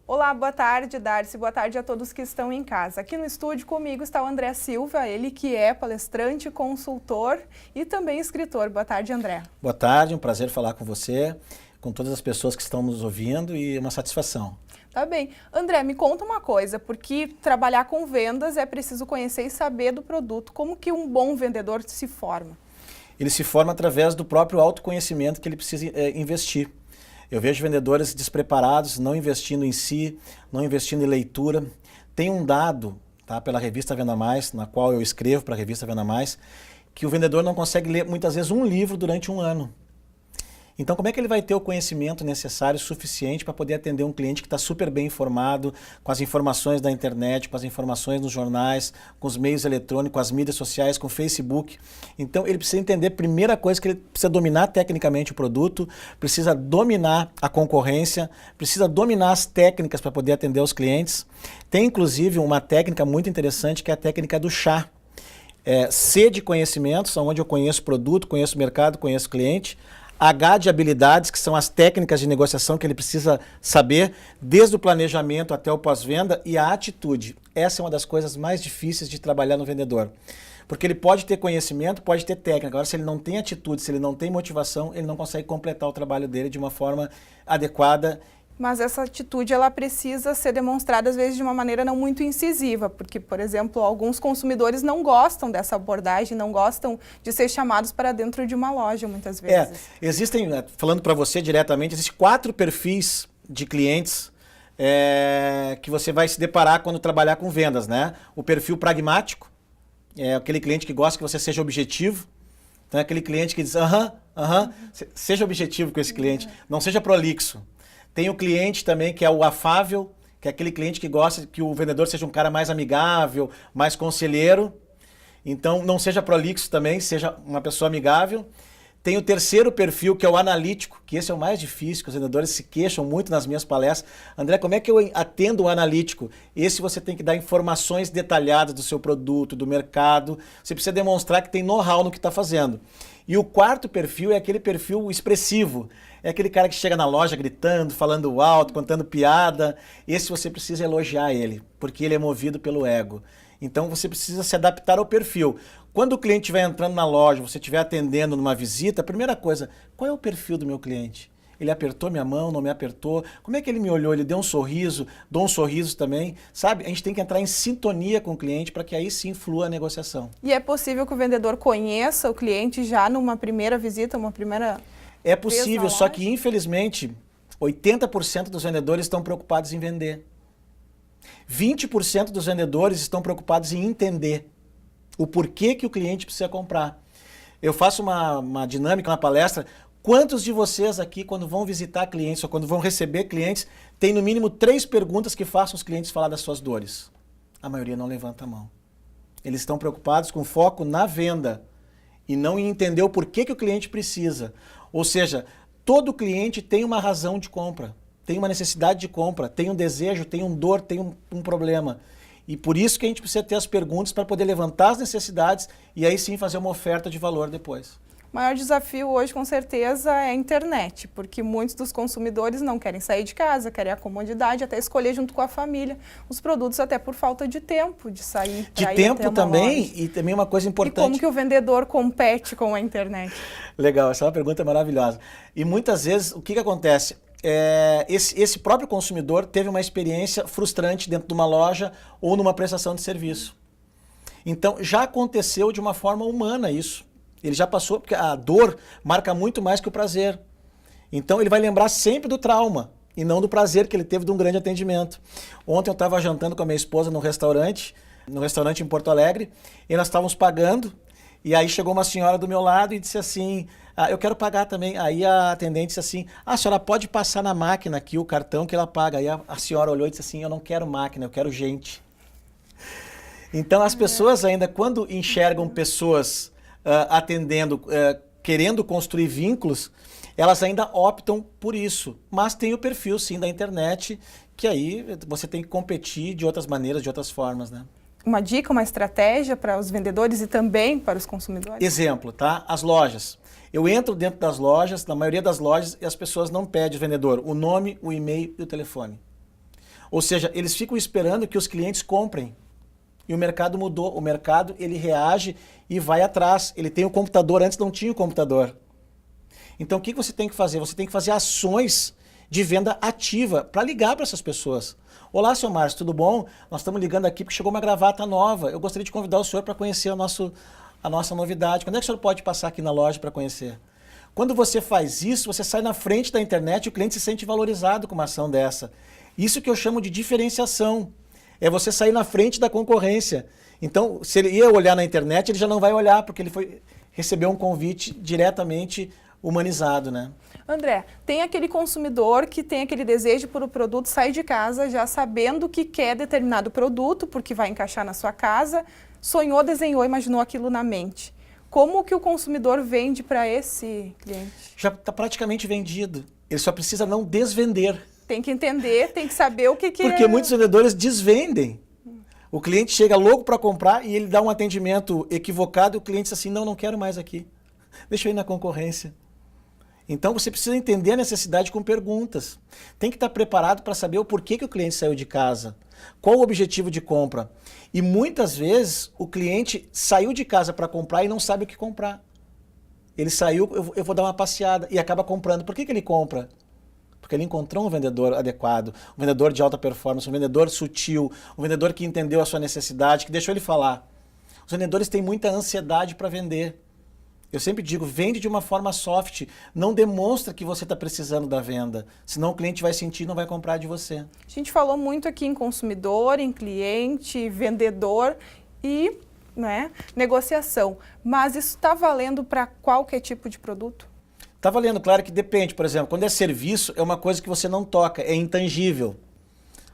Olá, boa tarde, Darcy, boa tarde a todos que estão em casa. Aqui no estúdio comigo está o André Silva, ele que é palestrante, consultor e também escritor. Boa tarde, André. Boa tarde, um prazer falar com você, com todas as pessoas que estão nos ouvindo e uma satisfação. Tá bem. André, me conta uma coisa, porque trabalhar com vendas é preciso conhecer e saber do produto. Como que um bom vendedor se forma? Ele se forma através do próprio autoconhecimento que ele precisa investir. Eu vejo vendedores despreparados, não investindo em si, não investindo em leitura. Tem um dado, tá, pela revista Venda Mais, na qual eu escrevo para a revista Venda Mais, que o vendedor não consegue ler muitas vezes um livro durante um ano. Então, como é que ele vai ter o conhecimento necessário, suficiente para poder atender um cliente que está super bem informado, com as informações da internet, com as informações nos jornais, com os meios eletrônicos, com as mídias sociais, com o Facebook? Então, ele precisa entender, primeira coisa, que ele precisa dominar tecnicamente o produto, precisa dominar a concorrência, precisa dominar as técnicas para poder atender os clientes. Tem, inclusive, uma técnica muito interessante, que é a técnica do chá. C de conhecimentos, onde eu conheço o produto, conheço o mercado, conheço o cliente. H de habilidades, que são as técnicas de negociação que ele precisa saber, desde o planejamento até o pós-venda, e a atitude. Essa é uma das coisas mais difíceis de trabalhar no vendedor. Porque ele pode ter conhecimento, pode ter técnica. Agora, se ele não tem atitude, se ele não tem motivação, ele não consegue completar o trabalho dele de uma forma adequada. Mas essa atitude, ela precisa ser demonstrada, às vezes, de uma maneira não muito incisiva, porque, por exemplo, alguns consumidores não gostam dessa abordagem, não gostam de ser chamados para dentro de uma loja, muitas vezes. Existem, falando para você diretamente, existem 4 perfis de clientes que você vai se deparar quando trabalhar com vendas, né? O perfil pragmático, é aquele cliente que gosta que você seja objetivo. Então é aquele cliente que diz, seja objetivo com esse cliente, não seja prolixo. Tem o cliente também que é o afável, que é aquele cliente que gosta que o vendedor seja um cara mais amigável, mais conselheiro. Então, não seja prolixo também, seja uma pessoa amigável. Tem o terceiro perfil, que é o analítico, que esse é o mais difícil, que os vendedores se queixam muito nas minhas palestras. André, como é que eu atendo o analítico? Esse você tem que dar informações detalhadas do seu produto, do mercado. Você precisa demonstrar que tem know-how no que está fazendo. E o quarto perfil é aquele perfil expressivo. É aquele cara que chega na loja gritando, falando alto, contando piada. Esse você precisa elogiar ele, porque ele é movido pelo ego. Então você precisa se adaptar ao perfil. Quando o cliente estiver entrando na loja, você estiver atendendo numa visita, a primeira coisa, qual é o perfil do meu cliente? Ele apertou minha mão, não me apertou? Como é que ele me olhou? Ele deu um sorriso? Dou um sorriso também? Sabe? A gente tem que entrar em sintonia com o cliente para que aí sim flua a negociação. E é possível que o vendedor conheça o cliente já numa primeira visita, uma primeira... É possível, só que infelizmente 80% dos vendedores estão preocupados em vender. 20% dos vendedores estão preocupados em entender o porquê que o cliente precisa comprar. Eu faço uma dinâmica na palestra. Quantos de vocês aqui, quando vão visitar clientes ou quando vão receber clientes, tem no mínimo 3 perguntas que façam os clientes falar das suas dores? A maioria não levanta a mão. Eles estão preocupados com foco na venda e não em entender o porquê que o cliente precisa. Ou seja, todo cliente tem uma razão de compra, tem uma necessidade de compra, tem um desejo, tem um dor, tem um problema. E por isso que a gente precisa ter as perguntas para poder levantar as necessidades e aí sim fazer uma oferta de valor depois. O maior desafio hoje, com certeza, é a internet, porque muitos dos consumidores não querem sair de casa, querem a comodidade, até escolher junto com a família os produtos, até por falta de tempo de sair. De tempo também, loja. E também uma coisa importante. E como que o vendedor compete com a internet? Legal, essa é uma pergunta maravilhosa. E muitas vezes, o que acontece? Esse próprio consumidor teve uma experiência frustrante dentro de uma loja ou numa prestação de serviço. Então, já aconteceu de uma forma humana isso. Ele já passou, porque a dor marca muito mais que o prazer. Então ele vai lembrar sempre do trauma e não do prazer que ele teve de um grande atendimento. Ontem eu estava jantando com a minha esposa num restaurante em Porto Alegre, e nós estávamos pagando, e aí chegou uma senhora do meu lado e disse assim, eu quero pagar também. Aí a atendente disse assim, a senhora pode passar na máquina aqui o cartão que ela paga. Aí a senhora olhou e disse assim, eu não quero máquina, eu quero gente. Então as pessoas ainda, quando enxergam pessoas atendendo, querendo construir vínculos, elas ainda optam por isso. Mas tem o perfil, sim, da internet, que aí você tem que competir de outras maneiras, de outras formas, né? Uma dica, uma estratégia para os vendedores e também para os consumidores? Exemplo, tá? As lojas. Eu entro dentro das lojas, na maioria das lojas, e as pessoas não pedem ao vendedor o nome, o e-mail e o telefone. Ou seja, eles ficam esperando que os clientes comprem. E o mercado mudou. O mercado, ele reage e vai atrás. Ele tem o computador, antes não tinha o computador. Então, o que você tem que fazer? Você tem que fazer ações de venda ativa para ligar para essas pessoas. Olá, seu Márcio, tudo bom? Nós estamos ligando aqui porque chegou uma gravata nova. Eu gostaria de convidar o senhor para conhecer a nossa novidade. Quando é que o senhor pode passar aqui na loja para conhecer? Quando você faz isso, você sai na frente da internet e o cliente se sente valorizado com uma ação dessa. Isso que eu chamo de diferenciação. É você sair na frente da concorrência. Então, se ele ia olhar na internet, ele já não vai olhar, porque ele recebeu um convite diretamente humanizado, né? André, tem aquele consumidor que tem aquele desejo por o produto, sai de casa já sabendo que quer determinado produto, porque vai encaixar na sua casa, sonhou, desenhou, imaginou aquilo na mente. Como que o consumidor vende para esse cliente? Já está praticamente vendido. Ele só precisa não desvender. Tem que entender, tem que saber o que Porque muitos vendedores desvendem. O cliente chega louco para comprar e ele dá um atendimento equivocado e o cliente diz assim, não quero mais aqui. Deixa eu ir na concorrência. Então você precisa entender a necessidade com perguntas. Tem que estar preparado para saber o porquê que o cliente saiu de casa. Qual o objetivo de compra? E muitas vezes o cliente saiu de casa para comprar e não sabe o que comprar. Ele saiu, eu vou dar uma passeada e acaba comprando. Por que ele compra? Porque ele encontrou um vendedor adequado, um vendedor de alta performance, um vendedor sutil, um vendedor que entendeu a sua necessidade, que deixou ele falar. Os vendedores têm muita ansiedade para vender. Eu sempre digo, vende de uma forma soft, não demonstra que você está precisando da venda, senão o cliente vai sentir e não vai comprar de você. A gente falou muito aqui em consumidor, em cliente, vendedor e negociação, mas isso está valendo para qualquer tipo de produto? Está valendo, claro que depende. Por exemplo, quando é serviço, é uma coisa que você não toca, é intangível.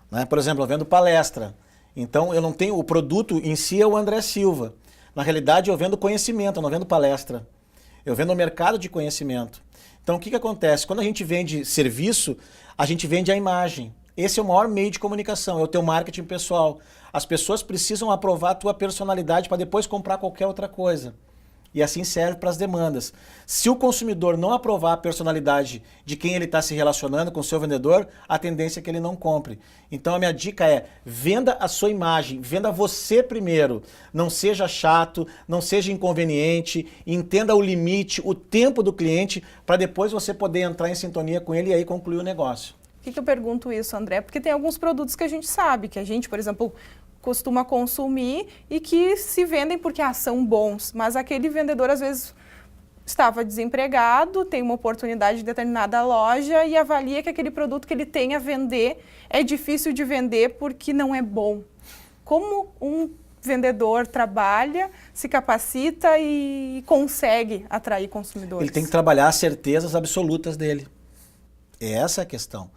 Né? Por exemplo, eu vendo palestra, então eu não tenho, o produto em si é o André Silva. Na realidade, eu vendo conhecimento, eu não vendo palestra. Eu vendo o mercado de conhecimento. Então, o que acontece? Quando a gente vende serviço, a gente vende a imagem. Esse é o maior meio de comunicação, é o teu marketing pessoal. As pessoas precisam aprovar a tua personalidade para depois comprar qualquer outra coisa. E assim serve para as demandas. Se o consumidor não aprovar a personalidade de quem ele está se relacionando com o seu vendedor, a tendência é que ele não compre. Então a minha dica é, venda a sua imagem, venda você primeiro. Não seja chato, não seja inconveniente, entenda o limite, o tempo do cliente, para depois você poder entrar em sintonia com ele e aí concluir o negócio. Por que eu pergunto isso, André? Porque tem alguns produtos que a gente sabe, que a gente, por exemplo, costuma consumir e que se vendem porque são bons, mas aquele vendedor às vezes estava desempregado, tem uma oportunidade em determinada loja e avalia que aquele produto que ele tem a vender é difícil de vender porque não é bom. Como um vendedor trabalha, se capacita e consegue atrair consumidores? Ele tem que trabalhar as certezas absolutas dele. Essa é a questão.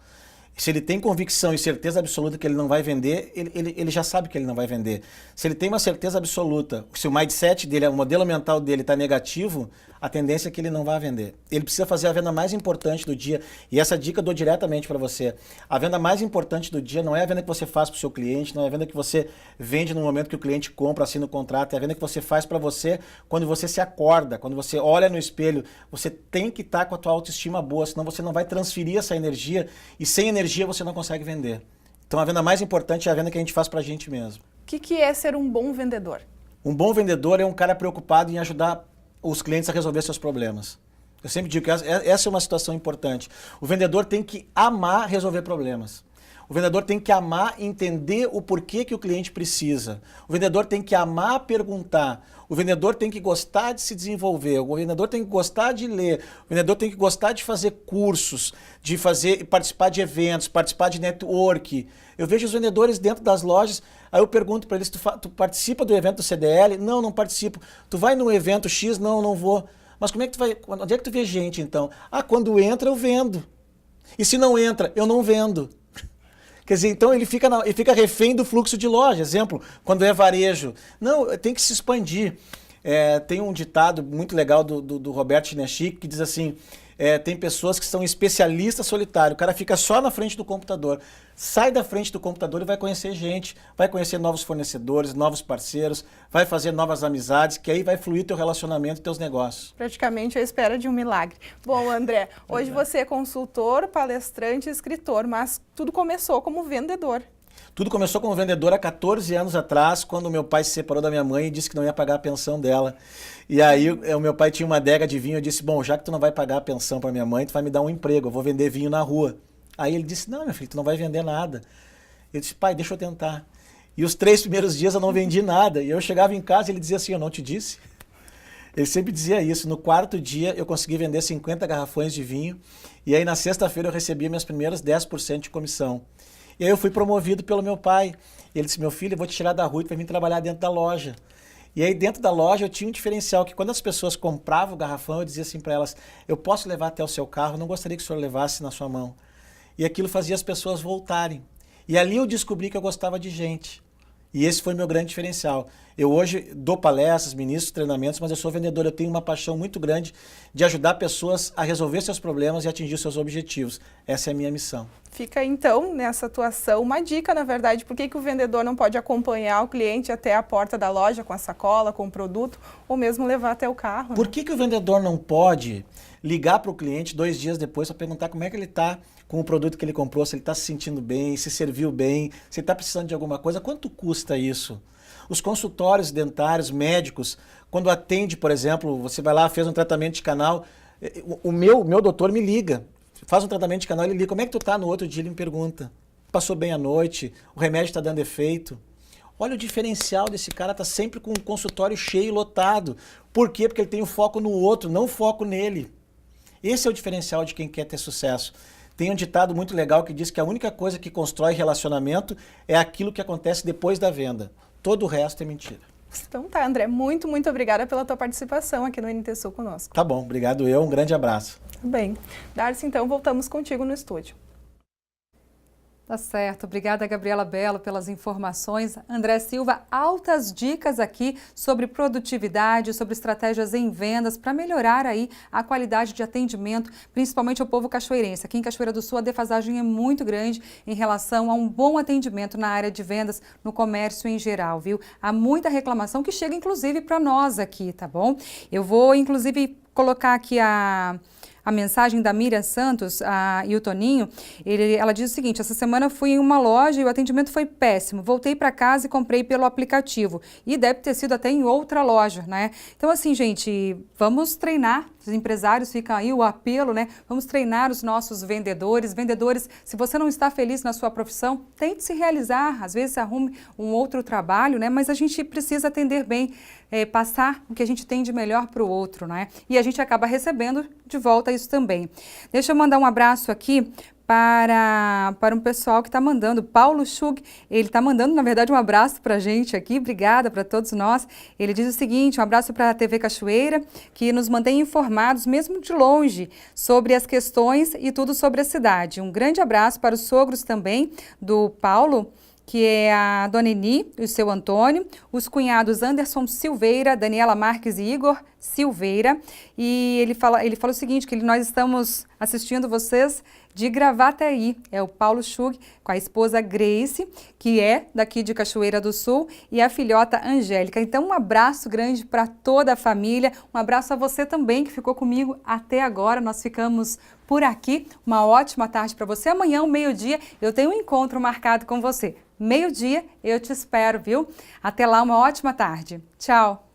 Se ele tem convicção e certeza absoluta que ele não vai vender, ele já sabe que ele não vai vender. Se ele tem uma certeza absoluta, se o mindset dele, o modelo mental dele está negativo, a tendência é que ele não vai vender. Ele precisa fazer a venda mais importante do dia. E essa dica eu dou diretamente para você. A venda mais importante do dia não é a venda que você faz para o seu cliente, não é a venda que você vende no momento que o cliente compra, assina o contrato, é a venda que você faz para você quando você se acorda, quando você olha no espelho. Você tem que estar com a tua autoestima boa, senão você não vai transferir essa energia e sem energia você não consegue vender. Então a venda mais importante é a venda que a gente faz para a gente mesmo. O que é ser um bom vendedor? Um bom vendedor é um cara preocupado em ajudar os clientes a resolver seus problemas. Eu sempre digo que essa é uma situação importante. O vendedor tem que amar resolver problemas. O vendedor tem que amar entender o porquê que o cliente precisa. O vendedor tem que amar perguntar. O vendedor tem que gostar de se desenvolver. O vendedor tem que gostar de ler. O vendedor tem que gostar de fazer cursos, de participar de eventos, participar de network. Eu vejo os vendedores dentro das lojas, aí eu pergunto para eles, tu participa do evento do CDL? Não, não participo. Tu vai no evento X? Não, não vou. Mas como é que tu vai, onde é que tu vê gente então? Ah, quando entra eu vendo. E se não entra, eu não vendo. Quer dizer, então ele fica refém do fluxo de loja. Exemplo, quando é varejo. Não, tem que se expandir. Tem um ditado muito legal do Roberto Chinachique que diz assim, tem pessoas que são especialistas solitários, o cara fica só na frente do computador. Sai da frente do computador e vai conhecer gente, vai conhecer novos fornecedores, novos parceiros, vai fazer novas amizades, que aí vai fluir teu relacionamento e teus negócios. Praticamente à espera de um milagre. Bom, André, hoje você é consultor, palestrante e escritor, mas tudo começou como vendedor. Tudo começou como vendedor há 14 anos atrás, quando meu pai se separou da minha mãe e disse que não ia pagar a pensão dela. E aí o meu pai tinha uma adega de vinho, eu disse, bom, já que tu não vai pagar a pensão para minha mãe, tu vai me dar um emprego, eu vou vender vinho na rua. Aí ele disse, não, meu filho, tu não vai vender nada. Eu disse, pai, deixa eu tentar. E os 3 primeiros dias eu não vendi nada. E eu chegava em casa e ele dizia assim, eu não te disse? Ele sempre dizia isso. No 4º dia eu consegui vender 50 garrafões de vinho. E aí na sexta-feira eu recebia minhas primeiras 10% de comissão. E aí eu fui promovido pelo meu pai. Ele disse, meu filho, eu vou te tirar da rua e tu vai vir trabalhar dentro da loja. E aí dentro da loja eu tinha um diferencial, que quando as pessoas compravam o garrafão, eu dizia assim para elas, eu posso levar até o seu carro, eu não gostaria que o senhor levasse na sua mão. E aquilo fazia as pessoas voltarem. E ali eu descobri que eu gostava de gente. E esse foi meu grande diferencial. Eu hoje dou palestras, ministro treinamentos, mas eu sou vendedor. Eu tenho uma paixão muito grande de ajudar pessoas a resolver seus problemas e atingir seus objetivos. Essa é a minha missão. Fica então, nessa atuação, uma dica, na verdade, por que o vendedor não pode acompanhar o cliente até a porta da loja com a sacola, com o produto, ou mesmo levar até o carro. Por que o vendedor não pode ligar para o cliente 2 dias depois para perguntar como é que ele está com o produto que ele comprou, se ele está se sentindo bem, se serviu bem, se ele está precisando de alguma coisa, quanto custa isso? Os consultórios dentários, médicos, quando atende, por exemplo, você vai lá, fez um tratamento de canal, o meu doutor me liga, faz um tratamento de canal, ele liga, como é que tu tá? No outro dia ele me pergunta, passou bem a noite, o remédio está dando efeito. Olha o diferencial desse cara, tá sempre com um consultório cheio, lotado. Por quê? Porque ele tem o foco no outro, não o foco nele. Esse é o diferencial de quem quer ter sucesso. Tem um ditado muito legal que diz que a única coisa que constrói relacionamento é aquilo que acontece depois da venda. Todo o resto é mentira. Então tá, André, muito obrigada pela tua participação aqui no NT Sul conosco. Tá bom, obrigado um grande abraço. Bem, Darcy, então voltamos contigo no estúdio. Tá certo, obrigada Gabriela Belo pelas informações. André Silva, altas dicas aqui sobre produtividade, sobre estratégias em vendas para melhorar aí a qualidade de atendimento, principalmente ao povo cachoeirense. Aqui em Cachoeira do Sul a defasagem é muito grande em relação a um bom atendimento na área de vendas, no comércio em geral, viu? Há muita reclamação que chega inclusive para nós aqui, tá bom? Eu vou inclusive colocar aqui a mensagem da Miriam Santos e o Toninho. Ela diz o seguinte, essa semana eu fui em uma loja e o atendimento foi péssimo. Voltei para casa e comprei pelo aplicativo. E deve ter sido até em outra loja, né? Então assim, gente, vamos treinar. Os empresários, fica aí o apelo, né? Vamos treinar os nossos vendedores. Vendedores, se você não está feliz na sua profissão, tente se realizar. Às vezes arrume um outro trabalho, né? Mas a gente precisa atender bem, passar o que a gente tem de melhor para o outro, né? E a gente acaba recebendo de volta isso também. Deixa eu mandar um abraço aqui para um pessoal que está mandando, Paulo Schug, ele está mandando, na verdade, um abraço para a gente aqui, obrigada para todos nós. Ele diz o seguinte, um abraço para a TV Cachoeira, que nos mantém informados, mesmo de longe, sobre as questões e tudo sobre a cidade. Um grande abraço para os sogros também do Paulo, que é a Dona Eni e o seu Antônio, os cunhados Anderson Silveira, Daniela Marques e Igor Silveira. E ele fala o seguinte, que nós estamos assistindo vocês de Gravataí. É o Paulo Schug com a esposa Grace, que é daqui de Cachoeira do Sul, e a filhota Angélica. Então, um abraço grande para toda a família. Um abraço a você também, que ficou comigo até agora. Nós ficamos por aqui. Uma ótima tarde para você. Amanhã, ao meio-dia, eu tenho um encontro marcado com você. Meio-dia, eu te espero, viu? Até lá, uma ótima tarde. Tchau!